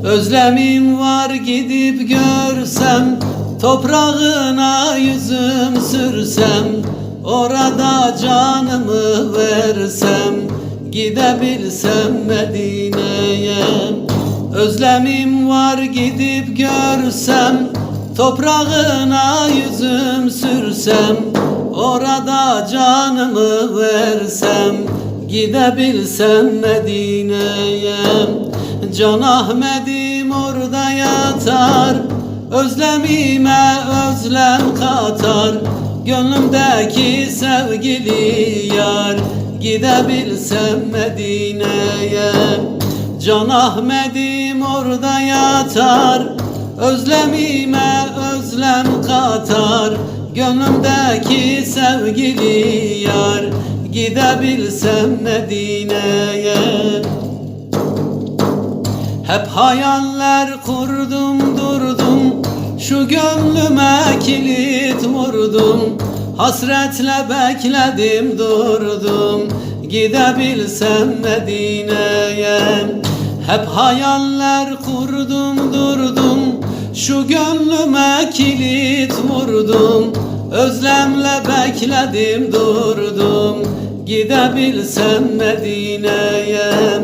Özlemim var gidip görsem, toprağına yüzüm sürsem, orada canımı versem, gidebilsem Medine'ye. Özlemim var gidip görsem, toprağına yüzüm sürsem, orada canımı versem, gidebilsem Medine'ye. Can Ahmet'im orada yatar, özlemime özlem katar, gönlümdeki sevgili yar, gidebilsem Medine'ye. Can Ahmet'im orada yatar, özlemime özlem katar, gönlümdeki sevgili yar, gidebilsem Medine'ye. Hep hayaller kurdum durdum, şu gönlüme kilit vurdum, hasretle bekledim durdum, gidebilsem Medine'ye. Hep hayaller kurdum durdum, şu gönlüme kilit vurdum, özlemle bekledim durdum, gidebilsem Medine'ye.